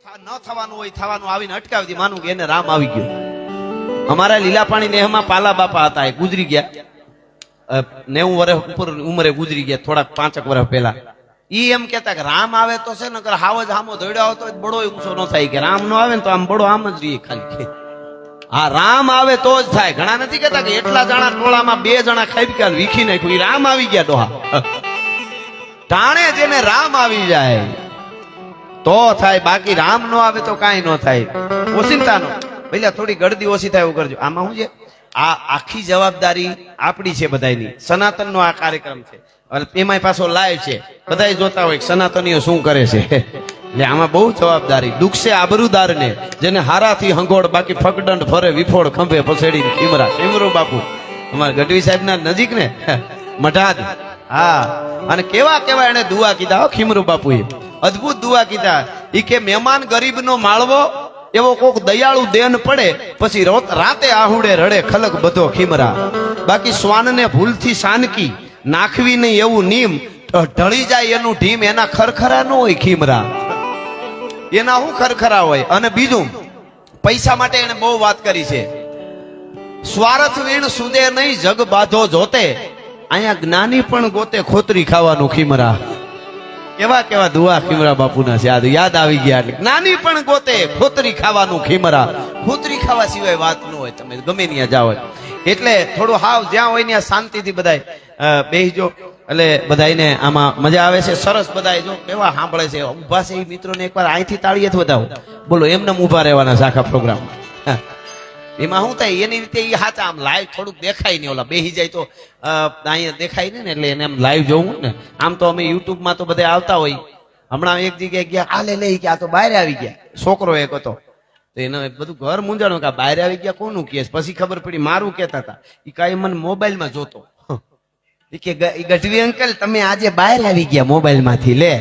ન થવાનું હોય થવાનું આવીને અટકાવી દી, માનું કે એને રામ આવી ગયો. અમારા લીલાપાણી નેહમાં પાલા બાપા હતા, એ ગુજરી ગયા 90 વર્ષ ઉપર ઉંમરે ગુજરી ગયા, થોડાક 5 વર્ષ પહેલા. ઈ એમ કેતા કે રામ આવે તો છે ને કર હાવ જ હામો દોડ્યો આવતો બડો ઊંચો ન થાય, કે રામ નો આવે ને તો આમ બડો આમ જ રહીએ ખાલી. હા, રામ આવે તો જ થાય. ઘણા નથી કેતા કે એટલા જણા ટોળામાં 2 જણા ખાઈ ગયા વીખી નાખ્યું, ઈ રામ આવી ગયા ડોહા. ટાણે જેને રામ આવી જાય તો થાય, બાકી રામ નો આવે તો કાંઈ ન થાય. ઓચિંતા નો પેલા થોડી ગળદી ઓછી થાય એવું કરજો. આમાં શું છે, આ આખી જવાબદારી આપણી છે બધાની. સનાતન નો આ કાર્યક્રમ છે, એમાંય પાછો લાઈવ છે, બધા જોતા હોય સનાતનીઓ શું કરે છે. એટલે આમાં બહુ જવાબદારી. દુખશે આબરૂદાર ને જેને હારાથી હંગોળ, બાકી ફકડંડ ફરે વિફોડ ખંભે પછેડી ખીમરા. ખીમરો બાપુ અમારા ગઢવી સાહેબ ના નજીક ને મઢાદ. હા, અને કેવા કેવા એને દુઆ કીધા હો ખીમરો બાપુએ, અદભુત દુઆ કીધા. ઈ કે મહેમાન ગરીબ નો માળવો, એવો કોક દયાળુ દેન પડે પછી રાતે આહુડે રડે ખલક બધો ખીમરા. બાકી શ્વાનને ભૂલથી સાનકી નાખવી નહીં એવું નીમ, ઢળી જાય એનું ઢીમ, એના ખરખરા ન હોય ખીમરા, એના શું ખરખરા હોય. અને બીજું, પૈસા માટે એને બહુ વાત કરી છે. સ્વાર્થ વીણ સુદે નહીં જગ બાધો જોતે, અહીંયા જ્ઞાની પણ ગોતે ખોતરી ખાવાનું ખીમરા. કેવા કેવા દુઆ ખીમરા બાપુના છે, આ યાદ આવી ગયા. એટલે જ્ઞાની પણ ગોતે ખોતરી ખાવાનું ખીમરા. ખોતરી ખાવા સિવાય વાત ન હોય, તમે ગમે ત્યાં જાઓ. એટલે થોડું હાવ જ્યાં હોય ત્યાં શાંતિથી બધાય બેસજો, એટલે બધાને આમાં મજા આવે છે. સરસ બધાય જો કેવા સાંભળે છે, ઉભા છે. એ મિત્રોને એકવાર અહીંથી તાળીએ વધાવો, બોલો એમને ઉભા રહેવાના આખા પ્રોગ્રામમાં. એમાં શું થાય, એની રીતે એ હાચા આમ લાઈવ થોડુંક દેખાય નહીં, ઓલા બેસી જાય તો અહીંયા દેખાય નહીં ને, એટલે એને આમ લાઈવ જોવું ને. આમ તો અમે યુટ્યુબમાં તો બધા આવતા હોય. હમણાં એક જગ્યાએ ગયા, આ લે કે આ તો બહાર આવી ગયા, છોકરો એક હતો, તો એને બધું ઘર મૂંઝાણું કે બહાર આવી ગયા કોનું કેસ. પછી ખબર પડી મારું કેતા હતા. એ કાંઈ મને મોબાઈલમાં જોતો કે ગઢવી અંકલ તમે આજે બહાર આવી ગયા મોબાઈલ માંથી, લે.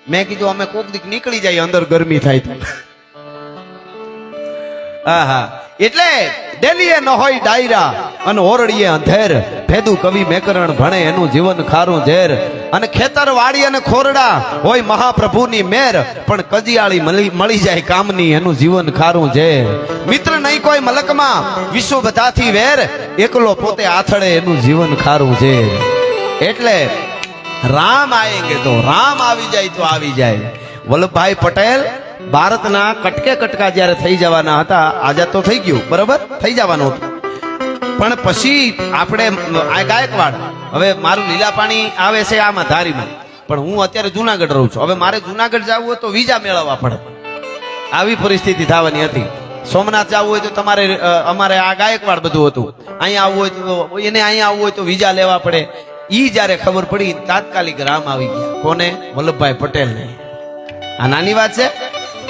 મેં કીધું અમે કોક દીક નીકળી જાય, અંદર ગરમી થાય તો. હા, એટલે ડેલીએ ન હોય ડાયરા અને ઓરડીએ અંધેર, ભેદું કવિ મેકરણ ભણે એનું જીવન ખારું ઝેર. અને ખેતર વાડી અને ખોરડા હોય મહાપ્રભુની મેર, પણ કજિયાળી મળી જાય કામની એનું જીવન ખારું ઝેર. મિત્ર નહીં કોઈ મલકમાં વિશ્વ બધાથી વેર, એકલો પોતે આથડે એનું જીવન ખારું ઝેર. એટલે રામ આયેંગે તો રામ આવી જાય તો આવી જાય. વલ્લભભાઈ પટેલ ભારતના કટકે કટકા જયારે થઈ જવાના હતા, આઝાદ તો થઈ ગયું બરોબર, થઈ જવાનું હતું, પણ પછી આપણે આ ગાયકવાડ, હવે મારું લીલાપાણી આવે છે આમાં ધારીમાં, પણ હું અત્યારે જુનાગઢ રહું છું. હવે મારે જુનાગઢ જવું હોય તો વિઝા મેળવવા પડે, આવી પરિસ્થિતિ થવાની હતી. સોમનાથ જવું હોય તો તમારે અમારે આ ગાયકવાડ બધું હતું, અહીંયા આવવું હોય તો એને અહીંયા આવવું હોય તો વિઝા લેવા પડે. ઈ જયારે ખબર પડી તાત્કાલિક રામ આવી ગયા. કોને? વલ્લભભાઈ પટેલને. આ નાની વાત છે,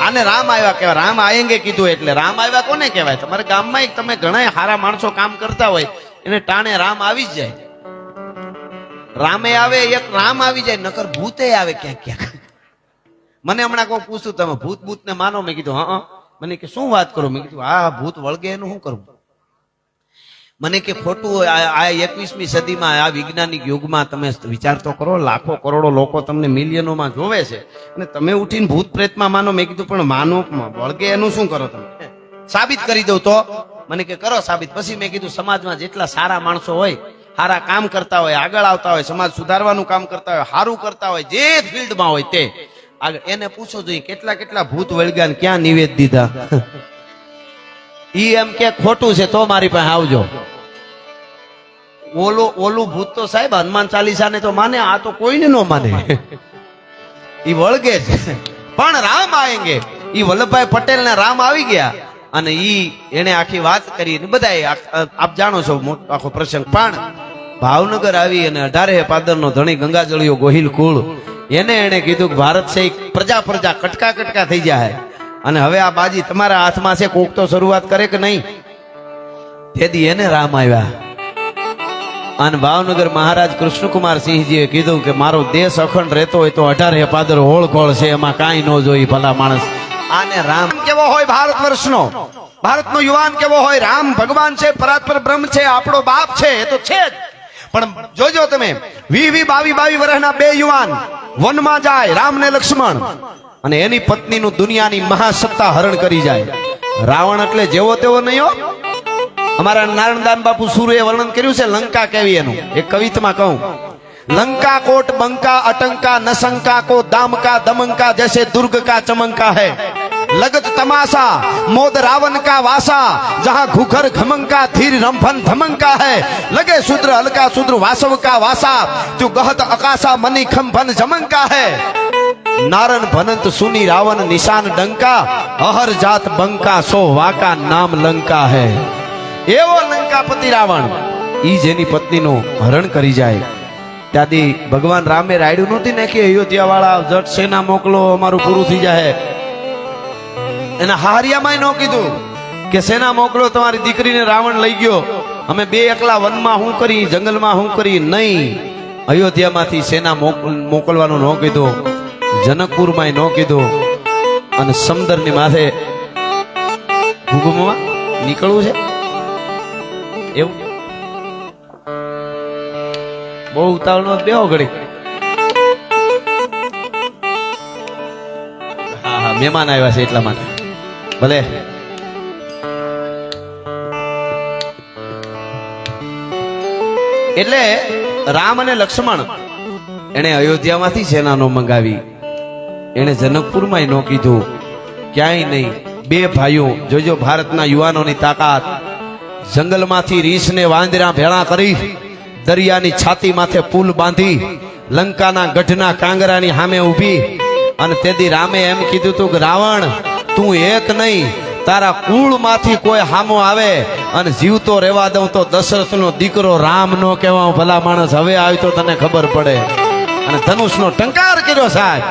આને રામ આવ્યા કહેવાય. રામ આયેંગે કીધું એટલે રામ આવ્યા કોને કહેવાય? તમારા ગામમાં તમે ઘણા સારા માણસો કામ કરતા હોય, એને ટાણે રામ આવી જ જાય. રામે આવે, એક રામ આવી જાય, નકર ભૂતે આવે ક્યાંક ક્યાંક. મને હમણાં કોઈ પૂછતું તમે ભૂત ભૂત ને માનો? મેં કીધું હા. મને કે શું વાત કરો? મેં કીધું આ ભૂત વળગે એનું શું કરવું? મને કે ખોટું હોય. આ 21મી સદીમાં આ વૈજ્ઞાનિક યુગમાં તમે વિચાર તો કરો, લાખો કરોડો લોકો તમને મિલિયનોમાં જોવે છે, અને તમે ઉઠીને ભૂત પ્રેતમાં માનો? મેં કીધું પણ માનો વળગે એનું શું કરો? તમે સાબિત કરી દઉં તો? મને કે કરો સાબિત. પછી મેં કીધું સમાજમાં જેટલા સારા માણસો હોય, સારા કામ કરતા હોય, આગળ આવતા હોય, સમાજ સુધારવાનું કામ કરતા હોય, સારું કરતા હોય, જે ફિલ્ડમાં હોય તે આગળ, એને પૂછો જોઈએ કેટલા કેટલા ભૂત વળગ્યા ને ક્યાં નિવેદ દીધા. ઈ એમ કે ખોટું છે તો મારી પાસે આવજો. ઓલું ભૂત તો સાહેબ હનુમાન ચાલીસા ને તો માને, આ તો કોઈને ન માને. ઈ વળગે છે. પણ રામ આયેંગે, ઈ વલ્લભભાઈ પટેલ ને રામ આવી ગયા, અને ઈ એને આખી વાત કરી. બધા આપ જાણો છો આખો પ્રસંગ. પણ ભાવનગર આવી અને 18 પાદર નો ધણી ગંગાજળિયો ગોહિલ કુળ, એને કીધું કે ભારત છે પ્રજા પ્રજા કટકા કટકા થઈ જાય, અને હવે આ બાજી તમારા હાથમાં છે, કોક તો શરૂઆત કરે કે નહીં. તેથી એને રામ આવ્યા. અને ભાવનગર મહારાજ કૃષ્ણકુમાર સિંહજીએ કીધું કે મારો દેશ અખંડ રહેતો હોય તો 18 પાદર હોળખોળ છે, એમાં કાંઈ ન જોઈ ભલા માણસ. આને રામ કેવો હોય? ભારત વર્ષનો, ભારતનો યુવાન કેવો હોય? રામ ભગવાન છે, પરાત્પર બ્રહ્મ છે, આપણો બાપ છે, એ તો છે જ. પણ જોજો તમે 20-22 વર્ષના બે યુવાન વનમાં જાય, રામ ને લક્ષ્મણ, અને એની પત્નીનું દુનિયાની મહાસત્તા હરણ કરી જાય. રાવણ એટલે જેવો તેવો નહીં હો. અમારા નારાયણદાન બાપુ સુરે વર્ણન કર્યું છે લંકા કેવી એનું એક કવિતામાં કહું. लंका कोट बंका अटंका नशंका को दाम का दमंका जैसे दुर्ग का चमंका है. लगत तमाशा मोद रावण का वासा जहां घुघर घमंका धीर रंफन धमंका है. लगे शूद्र हल्का शूद्र वासव का वासा जो गहत अकाशा मनी खंभन जमंका है. नारन भनंत सुनी रावण निशान डंका अहर जात बंका सो वाका नाम लंका है. एवो लंकापति रावण ઈ જેની પત્નીનું હરણ કરી જાય. ત્યાંથી ભગવાન રામે રાયડું નહોતી નાખી અયોધ્યા વાળા જટ સેના મોકલો અમારું પૂરું થઈ જાય. એના હારિયામાં ન કીધું કે સેના મોકલો તમારી દીકરીને રાવણ લઈ ગયો, અમે બે એકલા વનમાં હું કરી જંગલમાં હું કરી. નહીં, અયોધ્યામાંથી સેના મોકલવાનું ન કીધું, જનકપુરમાં ન કીધું, અને સમંદરની માથે હુકમમાં નીકળવું છે એવું. બહુ ઉતાવળમાં બેહો ઘડી. હા હા, મહેમાન આવ્યા છે એટલા માટે. ભલે એટલે રામ અને લક્ષ્મણ એને અયોધ્યામાંથી સેના નો મંગાવી, એને જનકપુરમાં ન કીધું, ક્યાંય નહીં. બે ભાઈઓ જોજો ભારતના યુવાનોની તાકાત. જંગલમાંથી રીછને વાંદરા ભેળા કરી દરિયાની છાતી માથે પુલ બાંધી લંકાના ગઢના કાંગરાની સામે ઊભી. અને તેથી રામે એમ કીધું તું કે રાવણ તું એક નહીં, તારા કુળમાંથી કોઈ હામો આવે અને જીવતો રહેવા દઉં તો દશરથનો દીકરો રામ નો કહેવા. ભલા માણસ હવે આવી તો તને ખબર પડે. અને ધનુષનો ટંકાર કર્યો સાહેબ.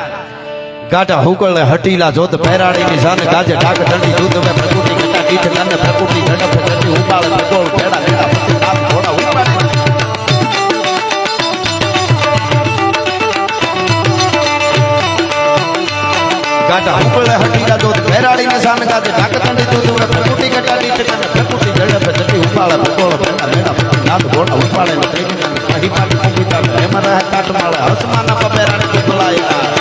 ગાઢા હુકળે હટીલા જોત પહેરાડીની જાન ગાજે ઢાક ઢંડી દૂધ મે પ્રકૃતિ કટા દીઠ કાને પ્રકૃતિ ઝડપ ચડી ઉપાળ ગોળ ભેડા ભેડા પતિ તાપ ઘોડા ઉપાડે. ગાઢા હુકળે હટીલા જોત પહેરાડીની જાન ગાજે ઢાક ઢંડી દૂધ મે પ્રકૃતિ કટા દીઠ કાને પ્રકૃતિ ઝડપ ચડી ઉપાળ ગોળ ભેડા ભેડા પતિ તાપ ઘોડા ઉપાડે. ત્રિકિના હરી પાટી કુંભિતા એમાં રહે કાટમાળે હસમાના પપેરાને બોલાયા.